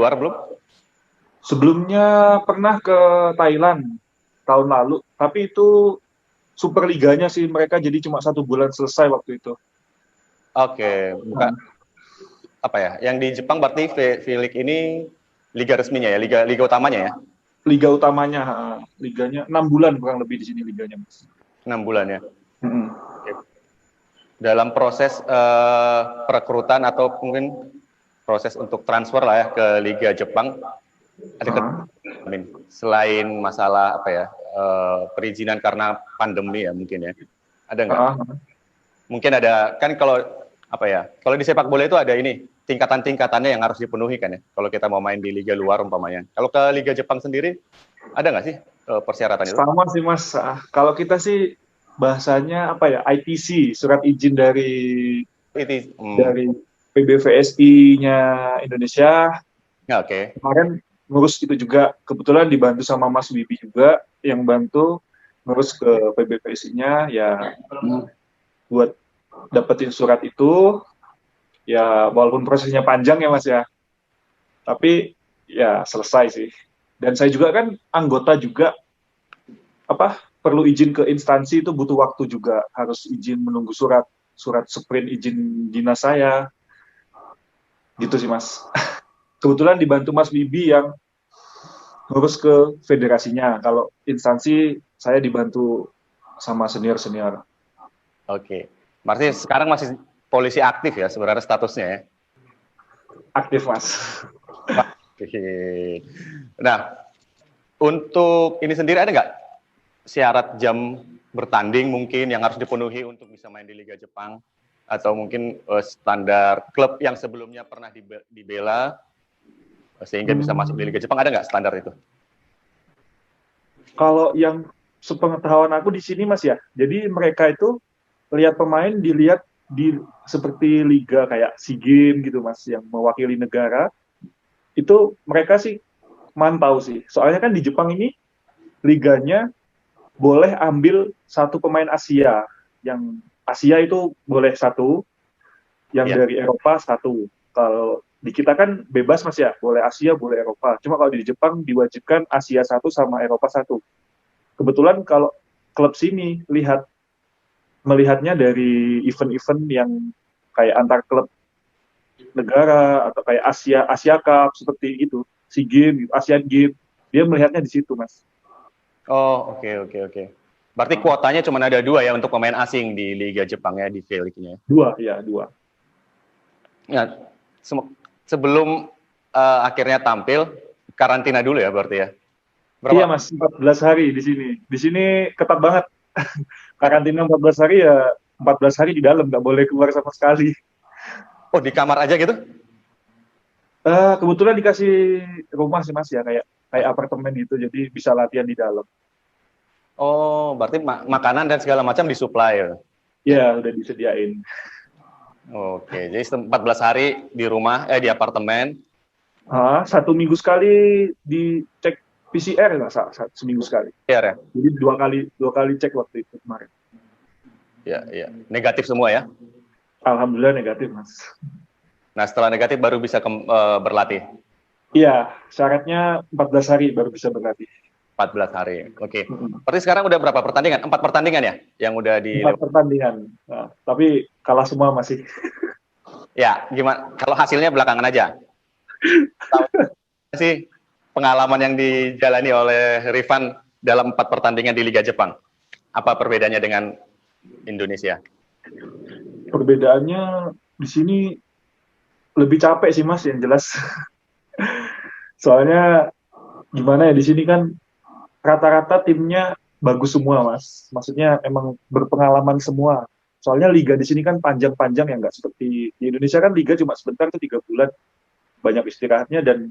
luar belum? Sebelumnya pernah ke Thailand tahun lalu, tapi itu Superliganya sih mereka jadi cuma 1 bulan selesai waktu itu. Oke, bukan Nah, apa ya? Yang di Jepang berarti V-League ini liga resminya ya, liga utamanya ya? liga utamanya, liganya 6 bulan kurang lebih di sini liganya, Mas. 6 bulan ya. Mm-mm. Dalam proses perekrutan atau mungkin proses untuk transfer lah ya ke Liga Jepang, ada Ah, selain masalah apa ya, perizinan karena pandemi ya mungkin ya, ada nggak? ah, Mungkin ada, kan kalau apa ya, kalau di sepak bola itu ada ini tingkatan-tingkatannya yang harus dipenuhi kan ya, kalau kita mau main di liga luar umpamanya. Kalau ke Liga Jepang sendiri ada nggak sih persyaratan itu? sama sih Mas. Kalau kita sih bahasanya apa ya? ITC, surat izin Itu, dari PBVSI-nya Indonesia. ya, oke. Kemarin ngurus itu juga, kebetulan dibantu sama Mas Wibi juga yang bantu ngurus ke PBVSI-nya ya, buat dapetin surat itu. Ya walaupun prosesnya panjang ya Mas ya, tapi ya selesai sih. Dan saya juga kan anggota juga, apa, perlu izin ke instansi itu butuh waktu juga, harus izin menunggu surat surat sprint izin dinas saya, gitu sih Mas. Kebetulan dibantu Mas Wibi yang ngurus ke federasinya, kalau instansi saya dibantu sama senior-senior. Oke. Berarti sekarang masih polisi aktif ya sebenarnya statusnya ya. Aktif Mas. Oke. Nah, untuk ini sendiri ada nggak syarat jam bertanding mungkin yang harus dipenuhi untuk bisa main di Liga Jepang? Atau mungkin standar klub yang sebelumnya pernah dibela sehingga bisa masuk di Liga Jepang, ada nggak standar itu? Kalau yang sepengetahuan aku di sini Mas ya, jadi mereka itu lihat pemain dilihat di seperti liga kayak SEA Games gitu Mas, yang mewakili negara, itu mereka sih mantau sih. Soalnya kan di Jepang ini liganya boleh ambil satu pemain Asia, yang Asia itu boleh satu, yang Ya. dari Eropa satu. Kalau di kita kan bebas Mas ya, boleh Asia, boleh Eropa. Cuma kalau di Jepang diwajibkan Asia satu sama Eropa satu. Kebetulan kalau klub sini melihatnya dari event-event yang kayak antar klub negara atau kayak Asia Asia Cup seperti itu, SEA Games, Asian Games, dia melihatnya di situ Mas. Oh, oke, oke, oke. Berarti kuotanya cuma ada 2 ya untuk pemain asing di Liga Jepang ya, di V-League-nya. Dua, ya dua. Nah, sebelum akhirnya tampil, karantina dulu ya berarti ya? Iya Berapa? Mas, 14 hari di sini. Di sini ketat banget. Karantina 14 hari ya, 14 hari di dalam, nggak boleh keluar sama sekali. Oh, di kamar aja gitu? Kebetulan dikasih rumah sih Mas ya, kayak kayak apartemen gitu, jadi bisa latihan di dalam. Oh, berarti makanan dan segala macam disuplai ya? Ya, udah disediain. Oke, jadi 14 hari di rumah, di apartemen. 1 minggu sekali dicek PCR lah, seminggu sekali. Ya, Jadi dua kali cek waktu itu kemarin. ya, ya. Negatif semua ya? Alhamdulillah negatif Mas. Nah, setelah negatif baru bisa berlatih? Iya, syaratnya 14 hari baru bisa berlatih. 14 hari, oke. Berarti sekarang udah berapa pertandingan? 4 pertandingan ya? Yang udah 4 pertandingan. Nah, tapi kalah semua masih. Ya, gimana? Kalau hasilnya belakangan aja. Tahu sih pengalaman yang dijalani oleh Rifan dalam 4 pertandingan di Liga Jepang? Apa perbedaannya dengan Indonesia? Perbedaannya di sini lebih capek sih Mas, yang jelas. Soalnya gimana ya, di sini kan rata-rata timnya bagus semua Mas. Maksudnya emang berpengalaman semua. Soalnya liga di sini kan panjang-panjang ya, nggak seperti di Indonesia kan liga cuma sebentar tuh 3 bulan, banyak istirahatnya. Dan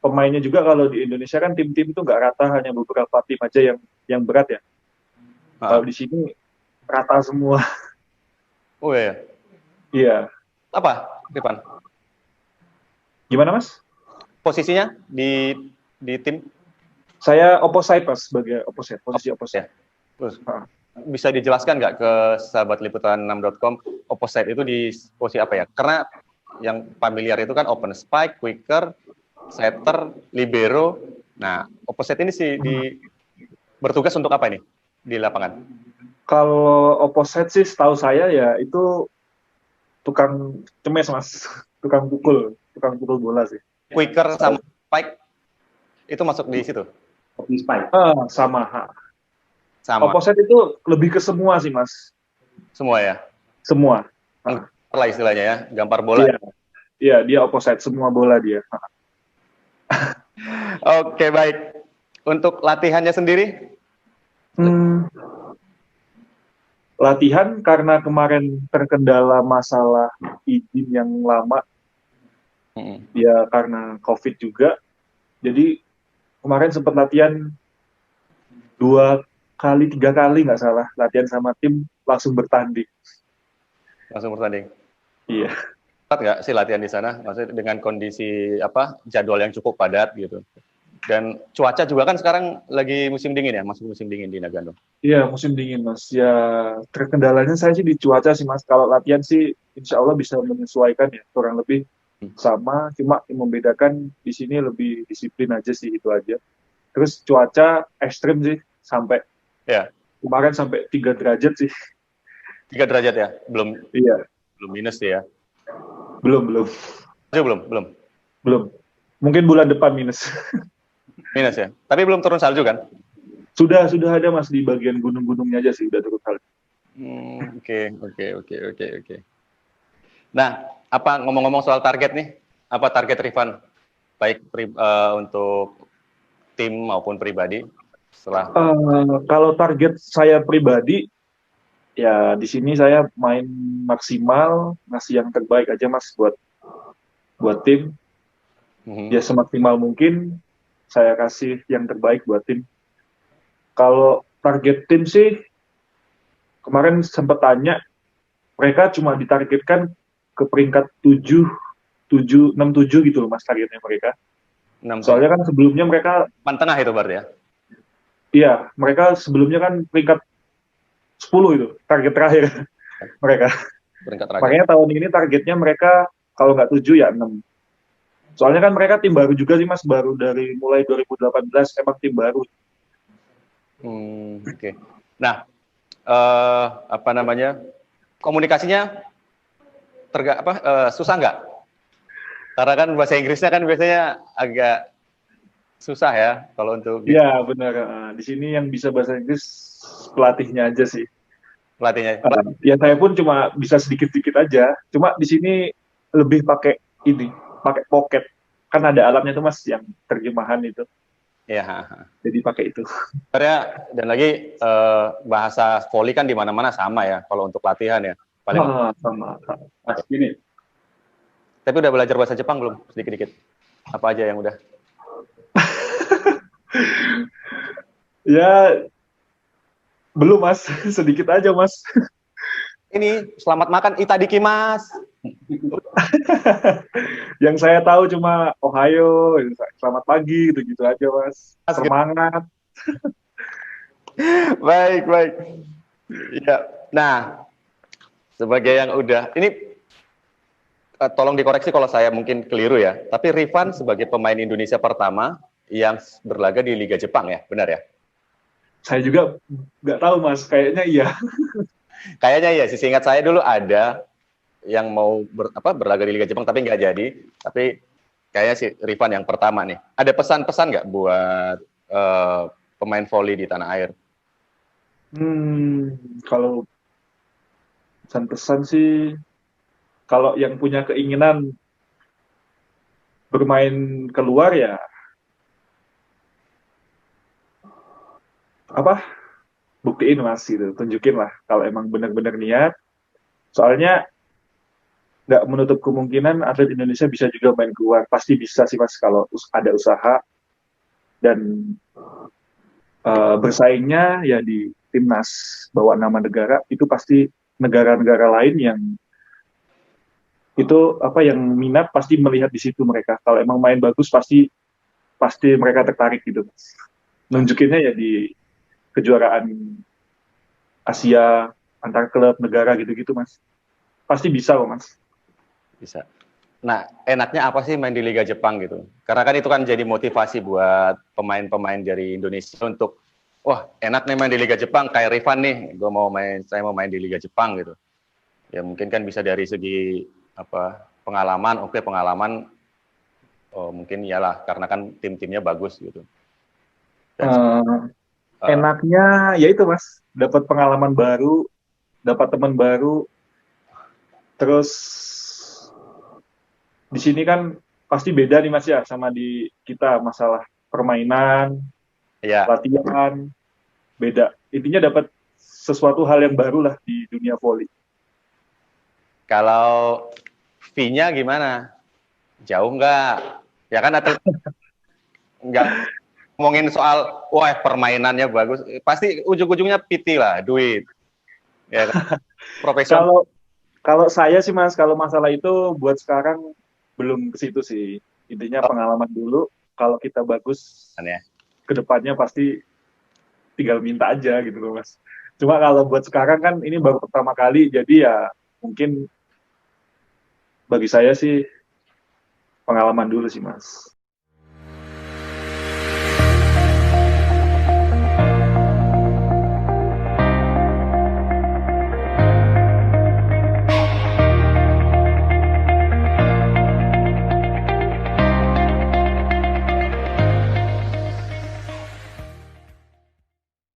pemainnya juga kalau di Indonesia kan tim-tim itu nggak rata, hanya beberapa tim aja yang berat ya. Kalau di sini rata semua. Oh ya. Iya. Apa, Rifan? Gimana Mas? Posisinya di tim? Saya opposite Mas, sebagai opposite, posisi opposite. Ya. Terus bisa dijelaskan nggak ke sahabat liputan6.com, opposite itu di posisi apa ya? Karena yang familiar itu kan open spike, quicker, setter, libero. Nah, opposite ini sih bertugas untuk apa ini di lapangan? Kalau opposite sih setahu saya ya itu tukang cemes mas, tukang pukul bola sih. Quicker sama spike itu masuk di situ? Sama. Sama, Opposite itu lebih ke semua sih mas, semua ya? semua. Gampar lah istilahnya ya, gampar bola. Iya, iya dia opposite semua bola dia. Oke, baik. Untuk latihannya sendiri? Latihan karena kemarin terkendala masalah izin yang lama, ya karena COVID juga. Jadi kemarin sempat latihan 2 kali 3 kali nggak salah, latihan sama tim langsung bertanding. Langsung bertanding. Iya. Cepat nggak sih latihan di sana? Maksudnya dengan kondisi jadwal yang cukup padat gitu. Dan cuaca juga kan sekarang lagi musim dingin ya, masuk musim dingin di Nagano. Iya, musim dingin mas. Ya terkendalanya saya sih di cuaca sih mas. Kalau latihan sih insya Allah bisa menyesuaikan ya, kurang lebih sama. Cuma yang membedakan di sini lebih disiplin aja sih, itu aja. Terus cuaca ekstrim sih, sampai kemarin sampai 3 derajat sih. 3 derajat ya? Belum minus sih ya? Belum. Belum. Mungkin bulan depan minus. Minus ya? Tapi belum turun salju kan? Sudah ada mas, di bagian gunung-gunungnya aja sih udah turun salju. Oke. Nah, ngomong-ngomong soal target nih, apa target Rifan? Baik untuk tim maupun pribadi setelah kalau target saya pribadi ya di sini saya main maksimal, ngasih yang terbaik aja mas buat tim. Ya semaksimal mungkin saya kasih yang terbaik buat tim. Kalau target tim sih kemarin sempat tanya, mereka cuma ditargetkan ke peringkat 6, 7 gitu loh mas targetnya mereka. 6, soalnya kan sebelumnya mereka tengah itu berarti ya? Iya, mereka sebelumnya kan peringkat 10 itu, target terakhir mereka. Makanya tahun ini targetnya mereka kalau nggak 7 ya 6. Soalnya kan mereka tim baru juga sih mas, baru dari mulai 2018 emang tim baru. Oke. Nah, komunikasinya susah nggak? Karena kan bahasa Inggrisnya kan biasanya agak susah ya kalau untuk. Iya benar. Di sini yang bisa bahasa Inggris pelatihnya aja sih. Pelatihnya. Ya saya pun cuma bisa sedikit-sedikit aja. Cuma di sini lebih pakai pocket. Kan ada alatnya tuh mas yang terjemahan itu. Iya. Jadi pakai itu. Dan lagi bahasa volley kan di mana-mana sama ya kalau untuk latihan ya. Sama. Gini. Tapi udah belajar bahasa Jepang belum sedikit-sedikit? Apa aja yang udah? Ya belum mas, sedikit aja mas. Ini selamat makan itadiki mas. Yang saya tahu cuma Ohio, selamat pagi, gitu-gitu aja mas. Semangat. Baik. Ya. Nah, sebagai yang udah ini tolong dikoreksi kalau saya mungkin keliru ya. Tapi Rifan sebagai pemain Indonesia pertama yang berlaga di Liga Jepang ya, benar ya? Saya juga nggak tahu mas, kayaknya iya. Kayaknya iya sih, seingat saya dulu ada yang mau berlaga di Liga Jepang tapi nggak jadi. Tapi kayaknya si Rifan yang pertama nih. Ada pesan-pesan nggak buat pemain volley di tanah air? Kalau pesan-pesan sih, kalau yang punya keinginan bermain keluar ya buktiin mas gitu, tunjukin lah kalau emang benar-benar niat. Soalnya nggak menutup kemungkinan atlet Indonesia bisa juga main keluar, pasti bisa sih mas kalau ada usaha dan bersaingnya ya di timnas bawa nama negara, itu pasti negara-negara lain yang itu yang minat pasti melihat di situ mereka. Kalau emang main bagus pasti mereka tertarik gitu. Nunjukinnya ya di kejuaraan Asia antar klub negara gitu-gitu mas. Pasti bisa kok mas. Bisa. Nah, enaknya apa sih main di Liga Jepang gitu? Karena kan itu kan jadi motivasi buat pemain-pemain dari Indonesia untuk, wah enak nih main di Liga Jepang, kayak Rifan nih, saya mau main di Liga Jepang gitu. Ya mungkin kan bisa dari segi apa pengalaman, oke pengalaman, oh mungkin iyalah karena kan tim-timnya bagus gitu. Dan Eh, uh, enaknya ya itu Mas, dapat pengalaman baru, dapat teman baru, terus di sini kan pasti beda nih Mas ya sama di kita masalah permainan, ya latihan, beda. Intinya dapat sesuatu hal yang baru lah di dunia voli. kalau fee-nya gimana? Jauh nggak? Ya kan atlet nggak ngomongin soal wah permainannya bagus, pasti ujung-ujungnya PT lah, duit. Ya kan? Profesional. Kalau kalau saya sih Mas, kalau masalah itu buat sekarang belum ke situ sih. Intinya pengalaman dulu, kalau kita bagus Ya. ke depannya pasti tinggal minta aja gitu loh Mas. Cuma kalau buat sekarang kan ini baru pertama kali, jadi ya mungkin bagi saya sih pengalaman dulu sih Mas.